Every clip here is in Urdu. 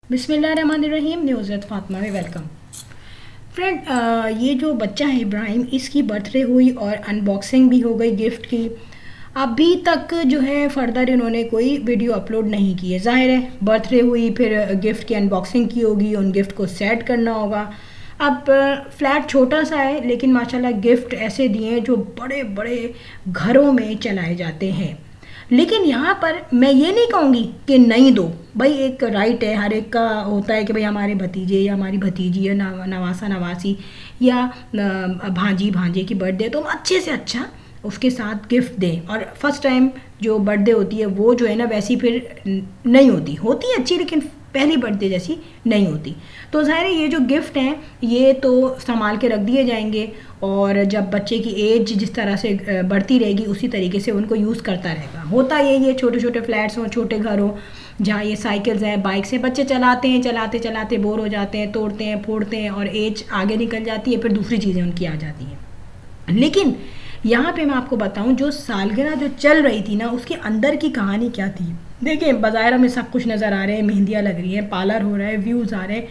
بسم اللہ الرحمن الرحیم، نیوز وتھ فاطمہ میں ویلکم فرینڈ. یہ جو بچہ ہے ابراہیم، اس کی برتھ ڈے ہوئی اور ان باکسنگ بھی ہو گئی گفٹ کی. ابھی تک جو ہے فردر انہوں نے کوئی ویڈیو اپلوڈ نہیں کی ہے. ظاہر ہے برتھ ڈے ہوئی، پھر گفٹ کی ان باکسنگ کی ہوگی، ان گفٹ کو سیٹ کرنا ہوگا. اب فلیٹ چھوٹا سا ہے لیکن ماشاءاللہ گفٹ ایسے دیے ہیں جو بڑے بڑے گھروں میں چلائے جاتے ہیں. لیکن یہاں پر میں یہ نہیں کہوں گی کہ نہیں دو، بھائی ایک رائٹ ہے، ہر ایک کا ہوتا ہے کہ بھائی ہمارے بھتیجے یا ہماری بھتیجی یا نواسا نواسی یا بھانجی بھانجے کی برتھ ڈے تو ہم اچھے سے اچھا اس کے ساتھ گفٹ دیں. اور فرسٹ ٹائم جو برتھ ڈے ہوتی ہے وہ جو ہے نا ویسی پھر نہیں ہوتی ہے اچھی، لیکن پہلی برتھ ڈے جیسی نہیں ہوتی. تو ظاہر ہے یہ جو گفٹ ہیں یہ تو سنبھال کے رکھ دیے جائیں گے، اور جب بچے کی ایج جس طرح سے بڑھتی رہے گی اسی طریقے سے ان کو یوز کرتا رہے گا. ہوتا یہ چھوٹے چھوٹے فلیٹس ہوں، چھوٹے گھر ہوں جہاں یہ سائیکلز ہیں، بائکس ہیں، بچے چلاتے ہیں، چلاتے چلاتے بور ہو جاتے ہیں، توڑتے ہیں پھوڑتے ہیں اور ایج آگے نکل جاتی ہے، پھر دوسری چیزیں ان کی آ جاتی ہیں. لیکن یہاں پہ میں آپ کو بتاؤں جو سالگرہ جو چل رہی تھی نا اس کے اندر کی کہانی کیا تھی. دیکھیں بظاہر ہمیں سب کچھ نظر آ رہے ہیں، مہندیاں لگ رہی ہیں، پارلر ہو رہا ہے، ویوز آ رہے ہیں،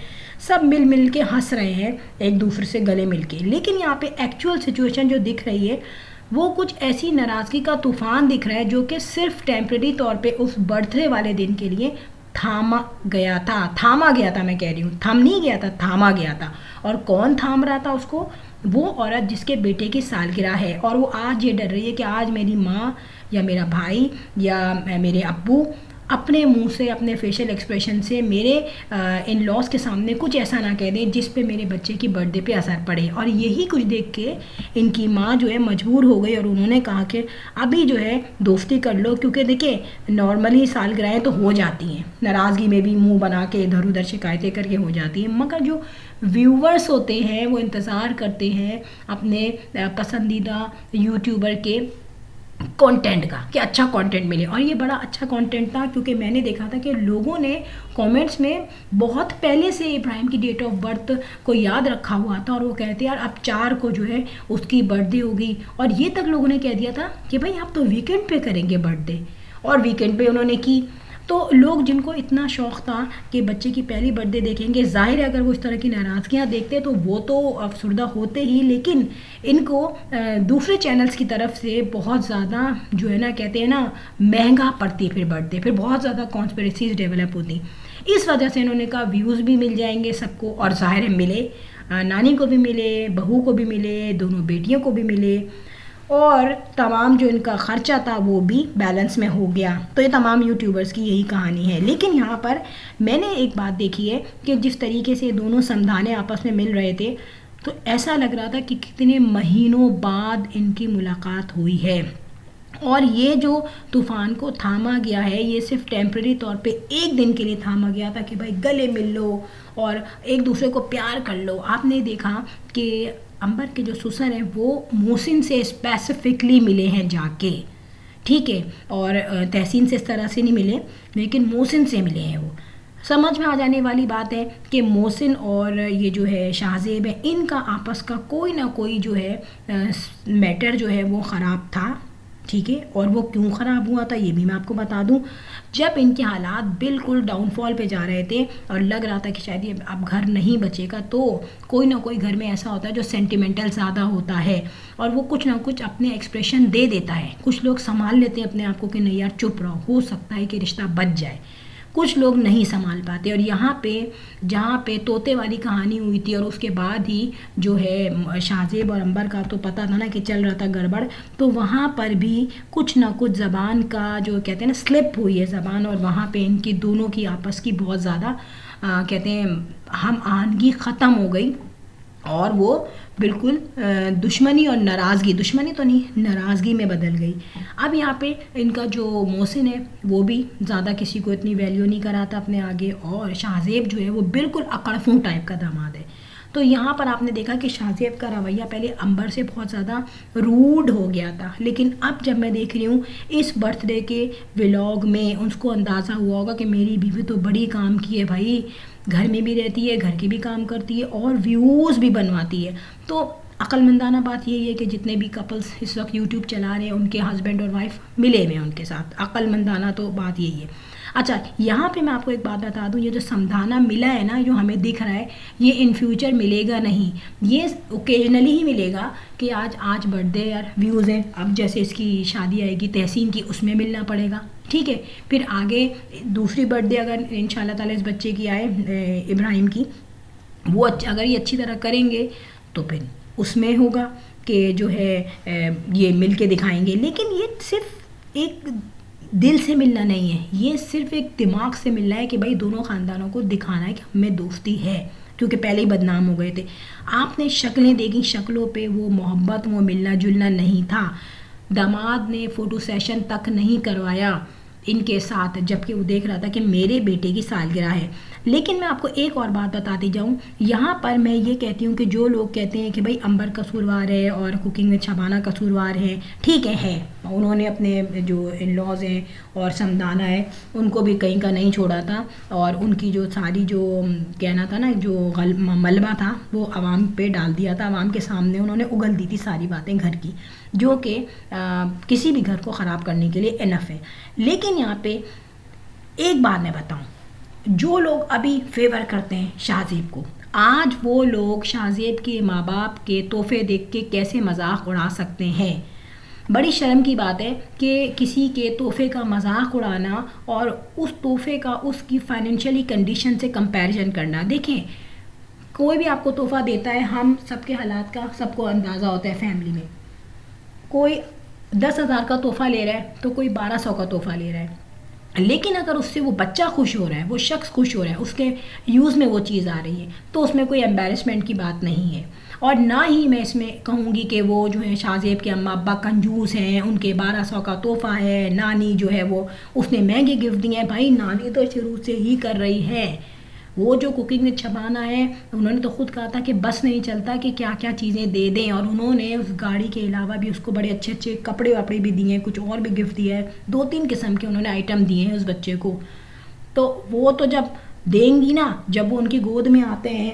سب مل مل کے ہنس رہے ہیں ایک دوسرے سے گلے مل کے. لیکن یہاں پہ ایکچوئل سچویشن جو دکھ رہی ہے وہ کچھ ایسی ناراضگی کا طوفان دکھ رہا ہے جو کہ صرف ٹیمپریری طور پہ اس برتھ ڈے والے دن کے لیے تھاما گیا تھا. میں کہہ رہی ہوں تھم نہیں گیا تھا، تھاما گیا تھا. اور کون تھام رہا تھا اس کو؟ وہ عورت جس کے بیٹے کی سالگرہ ہے، اور وہ آج یہ ڈر رہی ہے کہ آج میری ماں یا میرا بھائی یا میرے ابو اپنے منہ سے اپنے فیشل ایکسپریشن سے میرے ان لاس کے سامنے کچھ ایسا نہ کہہ دیں جس پہ میرے بچے کی برتھ ڈے پہ اثر پڑے. اور یہی کچھ دیکھ کے ان کی ماں جو ہے مجبور ہو گئی اور انہوں نے کہا کہ ابھی جو ہے دوستی کر لو، کیونکہ دیکھیں نارملی سالگرہیں تو ہو جاتی ہیں، ناراضگی میں بھی منہ بنا کے ادھر ادھر شکایتیں کر کے ہو جاتی ہیں، مگر جو ویورز ہوتے ہیں وہ انتظار کرتے ہیں اپنے پسندیدہ یوٹیوبر کے کانٹینٹ کا کہ اچھا کانٹینٹ ملے. اور یہ بڑا اچھا کانٹینٹ تھا کیونکہ میں نے دیکھا تھا کہ لوگوں نے کومنٹس میں بہت پہلے سے ابراہیم کی ڈیٹ آف برتھ کو یاد رکھا ہوا تھا، اور وہ کہتے ہیں یار اب 4 کو جو ہے اس کی برتھ ڈے ہوگی. اور یہ تک لوگوں نے کہہ دیا تھا کہ بھائی آپ تو ویکینڈ پہ کریں گے برتھ ڈے، اور ویکینڈ پہ انہوں نے کی. تو لوگ جن کو اتنا شوق تھا کہ بچے کی پہلی برتھ ڈے دیکھیں گے، ظاہر ہے اگر وہ اس طرح کی ناراضگیاں دیکھتے تو وہ تو افسردہ ہوتے ہی، لیکن ان کو دوسرے چینلز کی طرف سے بہت زیادہ جو ہے نا کہتے ہیں نا مہنگا پڑتی پھر برتھ ڈے، پھر بہت زیادہ کانسپریسیز ڈیولپ ہوتی. اس وجہ سے انہوں نے کہا ویوز بھی مل جائیں گے سب کو، اور ظاہر ہے ملے، نانی کو بھی ملے، بہو کو بھی ملے، دونوں بیٹیوں کو بھی ملے، اور تمام جو ان کا خرچہ تھا وہ بھی بیلنس میں ہو گیا. تو یہ تمام یوٹیوبرز کی یہی کہانی ہے. لیکن یہاں پر میں نے ایک بات دیکھی ہے کہ جس طریقے سے دونوں سمدھانے آپس میں مل رہے تھے تو ایسا لگ رہا تھا کہ کتنے مہینوں بعد ان کی ملاقات ہوئی ہے. اور یہ جو طوفان کو تھاما گیا ہے یہ صرف ٹیمپریری طور پہ ایک دن کے لیے تھاما گیا تھا کہ بھائی گلے مل لو اور ایک دوسرے کو پیار کر لو. آپ نے دیکھا کہ امبر کے جو سسر ہیں وہ محسن سے اسپیسیفکلی ملے ہیں جا کے، ٹھیک ہے، اور تحسین سے اس طرح سے نہیں ملے لیکن محسن سے ملے ہیں. وہ سمجھ میں آ جانے والی بات ہے کہ محسن اور یہ جو ہے شاہزیب ہے ان کا آپس کا کوئی نہ کوئی جو ہے میٹر جو ہے وہ خراب تھا، ٹھیک ہے. اور وہ کیوں خراب ہوا تھا یہ بھی میں آپ کو بتا دوں. جب ان کے حالات بالکل ڈاؤن فال پہ جا رہے تھے اور لگ رہا تھا کہ شاید یہ اب گھر نہیں بچے گا، تو کوئی نہ کوئی گھر میں ایسا ہوتا ہے جو سینٹیمنٹل زیادہ ہوتا ہے اور وہ کچھ نہ کچھ اپنے ایکسپریشن دے دیتا ہے. کچھ لوگ سنبھال لیتے ہیں اپنے آپ کو کہ نہیں یار چپ رہو، ہو سکتا ہے کہ رشتہ بچ جائے، کچھ لوگ نہیں سنبھال پاتے. اور یہاں پہ جہاں پہ طوطے والی کہانی ہوئی تھی اور اس کے بعد ہی جو ہے شاہزیب اور امبر کا تو پتہ تھا نا کہ چل رہا تھا گڑبڑ، تو وہاں پر بھی کچھ نہ کچھ زبان کا جو کہتے ہیں نا سلپ ہوئی ہے زبان، اور وہاں پہ ان کی دونوں کی آپس کی بہت زیادہ کہتے ہیں ہم آہنگی ختم ہو گئی، اور وہ بالکل دشمنی اور ناراضگی، دشمنی تو نہیں ناراضگی میں بدل گئی. اب یہاں پہ ان کا جو محسن ہے وہ بھی زیادہ کسی کو اتنی ویلیو نہیں کراتا اپنے آگے، اور شاہزیب جو ہے وہ بالکل اکڑفوں ٹائپ کا داماد ہے. تو یہاں پر آپ نے دیکھا کہ شاہزیب کا رویہ پہلے امبر سے بہت زیادہ روڈ ہو گیا تھا، لیکن اب جب میں دیکھ رہی ہوں اس برتھ ڈے کے ولاگ میں اس کو اندازہ ہوا ہوگا کہ میری بیوی تو بڑی کام کی ہے بھائی، گھر میں بھی رہتی ہے، گھر کی بھی کام کرتی ہے اور ویوز بھی بنواتی ہے. تو عقل مندانہ بات یہی ہے کہ جتنے بھی کپلز اس وقت یوٹیوب چلا رہے ہیں ان کے ہسبینڈ اور وائف ملے ہوئے ہیں ان کے ساتھ، عقل مندانہ تو بات یہی ہے. اچھا یہاں پہ میں آپ کو ایک بات بتا دوں، یہ جو سمدھانا ملا ہے نا، جو ہمیں دکھ رہا ہے، یہ ان فیوچر ملے گا نہیں، یہ اوکیجنلی ہی ملے گا کہ آج برتھ ڈے یار ویوز ہیں، اب جیسے اس کی شادی آئے گی تحسین کی، اس میں ملنا پڑے گا، ٹھیک ہے، پھر آگے دوسری برتھ ڈے اگر ان شاء اللہ تعالیٰ اس بچے کی آئے ابراہیم کی، وہ اگر یہ اچھی طرح کریں گے تو پھر اس میں ہوگا کہ جو ہے یہ مل کے دکھائیں گے. لیکن یہ صرف ایک دل سے ملنا نہیں ہے، یہ صرف ایک دماغ سے ملنا ہے کہ بھائی دونوں خاندانوں کو دکھانا ہے کہ ہم میں دوستی ہے، کیونکہ پہلے ہی بدنام ہو گئے تھے. آپ نے شکلیں دیکھی، شکلوں پہ وہ محبت، وہ ملنا جلنا نہیں تھا. داماد نے فوٹو سیشن تک نہیں کروایا ان کے ساتھ، جبکہ وہ دیکھ رہا تھا کہ میرے بیٹے کی سالگرہ ہے. لیکن میں آپ کو ایک اور بات بتاتی جاؤں، یہاں پر میں یہ کہتی ہوں کہ جو لوگ کہتے ہیں کہ بھائی امبر قصوروار ہے اور کوکنگ میں شبانہ قصوروار ہے، ٹھیک ہے انہوں نے اپنے جو ان لاز ہیں اور سمدانہ ہے ان کو بھی کہیں کا نہیں چھوڑا تھا، اور ان کی جو ساری جو کہنا تھا نا، جو ملبہ تھا وہ عوام پہ ڈال دیا تھا، عوام کے سامنے انہوں نے اگل دی تھی ساری باتیں گھر کی، جو کہ کسی بھی گھر کو خراب کرنے کے لیے انف ہے. لیکن یہاں پہ ایک بات میں بتاؤں، جو لوگ ابھی فیور کرتے ہیں شاہ زیب کو، آج وہ لوگ شاہ زیب کے ماں باپ کے تحفے دیکھ کے کیسے مذاق اڑا سکتے ہیں؟ بڑی شرم کی بات ہے کہ کسی کے تحفے کا مذاق اڑانا اور اس تحفے کا اس کی فائنینشلی کنڈیشن سے کمپیریزن کرنا. دیکھیں کوئی بھی آپ کو تحفہ دیتا ہے، ہم سب کے حالات کا سب کو اندازہ ہوتا ہے. فیملی میں کوئی 10,000 کا تحفہ لے رہا ہے تو کوئی 1200 کا تحفہ لے رہا ہے، لیکن اگر اس سے وہ بچہ خوش ہو رہا ہے، وہ شخص خوش ہو رہا ہے، اس کے یوز میں وہ چیز آ رہی ہے، تو اس میں کوئی ایمبیرسمنٹ کی بات نہیں ہے. اور نہ ہی میں اس میں کہوں گی کہ وہ جو ہے شاہ زیب کے اماں ابا کنجوس ہیں، ان کے 1200 کا تحفہ ہے، نانی جو ہے وہ اس نے مہنگے گفٹ دیے ہیں. بھائی نانی تو شروع سے ہی کر رہی ہے، وہ جو کوکنگ میں چھپانا ہے انہوں نے تو خود کہا تھا کہ بس نہیں چلتا کہ کیا کیا چیزیں دے دیں، اور انہوں نے اس گاڑی کے علاوہ بھی اس کو بڑے اچھے اچھے کپڑے وپڑے بھی دیے ہیں، کچھ اور بھی گفٹ دیا ہے، 2-3 قسم کے انہوں نے آئٹم دیے ہیں اس بچے کو. تو وہ تو جب دیں گی نا، جب وہ ان کی گود میں آتے ہیں،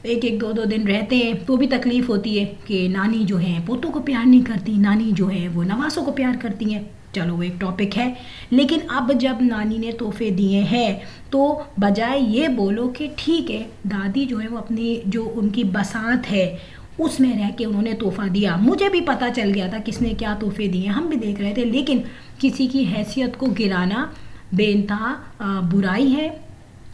1-2 دن رہتے ہیں، تو بھی تکلیف ہوتی ہے کہ نانی جو ہے پوتوں کو پیار نہیں کرتی، نانی جو ہے وہ نواسوں کو پیار کرتی ہیں. چلو وہ ایک ٹاپک ہے. لیکن اب جب نانی نے تحفے دیے ہیں تو بجائے یہ بولو کہ ٹھیک ہے دادی جو ہے وہ اپنی جو ان کی بساط ہے اس میں رہ کے انہوں نے تحفہ دیا. مجھے بھی پتہ چل گیا تھا کس نے کیا تحفے دیے، ہم بھی دیکھ رہے تھے، لیکن کسی کی حیثیت کو گرانا بے انتہا برائی ہے.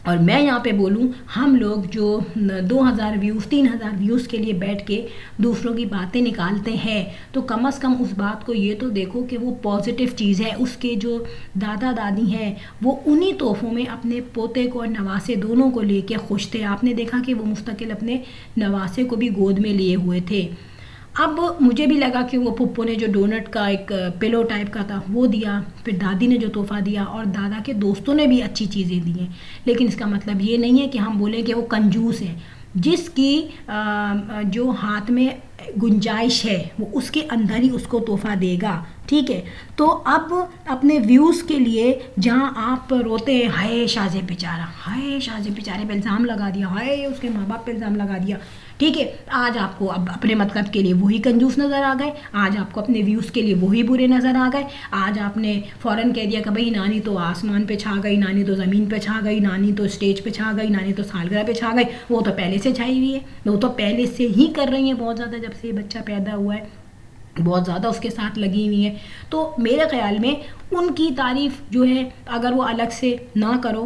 اور میں یہاں پہ بولوں، ہم لوگ جو 2,000 ویوز 3,000 ویوز کے لیے بیٹھ کے دوسروں کی باتیں نکالتے ہیں، تو کم از کم اس بات کو یہ تو دیکھو کہ وہ پازیٹیو چیز ہے. اس کے جو دادا دادی ہیں وہ انہی تحفوں میں اپنے پوتے کو اور نواسے دونوں کو لے کے خوش تھے. آپ نے دیکھا کہ وہ مستقل اپنے نواسے کو بھی گود میں لیے ہوئے تھے. اب مجھے بھی لگا کہ وہ پھپھو نے جو ڈونٹ کا ایک پلو ٹائپ کا تھا وہ دیا، پھر دادی نے جو تحفہ دیا، اور دادا کے دوستوں نے بھی اچھی چیزیں دی ہیں. لیکن اس کا مطلب یہ نہیں ہے کہ ہم بولیں کہ وہ کنجوس ہیں. جس کی جو ہاتھ میں گنجائش ہے وہ اس کے اندر ہی اس کو تحفہ دے گا، ٹھیک ہے. تو اب اپنے ویوز کے لیے جہاں آپ روتے ہیں ہائے شاہ زیب بیچارہ، ہائے شاہ زیب بیچارے پہ الزام لگا دیا، ہائے اس کے ماں باپ پہ الزام لگا دیا، ٹھیک ہے، آج آپ کو اب اپنے مطلب کے لیے وہی کنجوس نظر آ گئے، آج آپ کو اپنے ویوز کے لیے وہی برے نظر آ گئے، آج آپ نے فوراً کہہ دیا کہ بھائی نانی تو آسمان پہ چھا گئی، نانی تو زمین پہ چھا گئی، نانی تو اسٹیج پہ چھا گئی، نانی تو سالگرہ پہ چھا گئی. وہ تو پہلے سے چھائی ہوئی ہے، وہ تو پہلے سے ہی کر رہی ہیں بہت زیادہ، جب سے یہ بچہ پیدا ہوا ہے بہت زیادہ اس کے ساتھ لگی ہوئی ہیں. تو میرے خیال میں ان کی تعریف جو ہے اگر وہ الگ سے نہ کرو،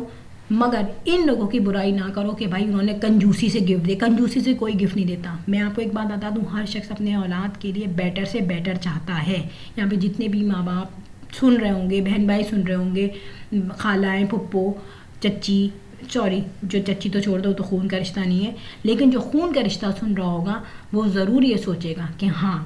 مگر ان لوگوں کی برائی نہ کرو کہ بھائی انہوں نے کنجوسی سے گفٹ دے. کنجوسی سے کوئی گفٹ نہیں دیتا. میں آپ کو ایک بات بتا دوں، ہر شخص اپنے اولاد کے لیے بیٹر سے بیٹر چاہتا ہے. یہاں پہ جتنے بھی ماں باپ سن رہے ہوں گے، بہن بھائی سن رہے ہوں گے، خالائیں، پھپھو، چچی، جو چچی تو چھوڑ دو تو خون کا رشتہ نہیں ہے، لیکن جو خون کا رشتہ سن رہا ہوگا وہ ضرور یہ سوچے گا کہ ہاں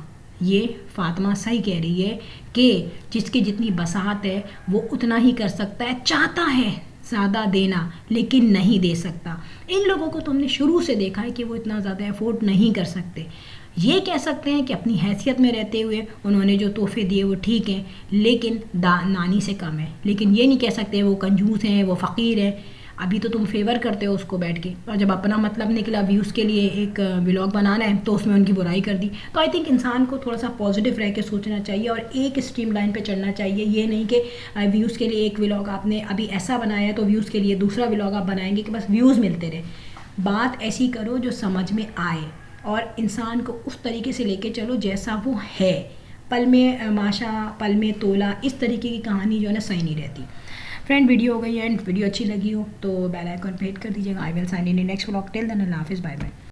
یہ فاطمہ صحیح کہہ رہی ہے کہ جس کی جتنی بساط ہے وہ اتنا ہی کر سکتا ہے، چاہتا ہے زیادہ دینا لیکن نہیں دے سکتا. ان لوگوں کو تو ہم نے شروع سے دیکھا ہے کہ وہ اتنا زیادہ افورڈ نہیں کر سکتے. یہ کہہ سکتے ہیں کہ اپنی حیثیت میں رہتے ہوئے انہوں نے جو تحفے دیے وہ ٹھیک ہیں، لیکن نانی سے کم ہے. لیکن یہ نہیں کہہ سکتے وہ کنجوس ہیں، وہ فقیر ہیں. ابھی تو تم فیور کرتے ہو اس کو بیٹھ کے، اور جب اپنا مطلب نکلا ویوز کے لیے ایک ولاگ بنانا ہے تو اس میں ان کی برائی کر دی. تو آئی تھنک انسان کو تھوڑا سا پازیٹیو رہ کے سوچنا چاہیے اور ایک اسٹریم لائن پہ چلنا چاہیے. یہ نہیں کہ ویوز کے لیے ایک ولاگ آپ نے ابھی ایسا بنایا ہے تو ویوز کے لیے دوسرا ولاگ آپ بنائیں گے کہ بس ویوز ملتے رہے. بات ایسی کرو جو سمجھ میں آئے اور انسان کو اس طریقے سے لے کے چلو جیسا وہ ہے. پل میں ماشا پل میں تولا، اس طریقے کی کہانی جو ہے نا صحیح نہیں رہتی. فرینڈ ویڈیو ہو گئی اینڈ ویڈیو اچھی لگی ہو تو بیل آئیکن پہ ہٹ کر دیجیے گا. I will sign in next vlog. Till then اللہ حافظ، بائے بائے.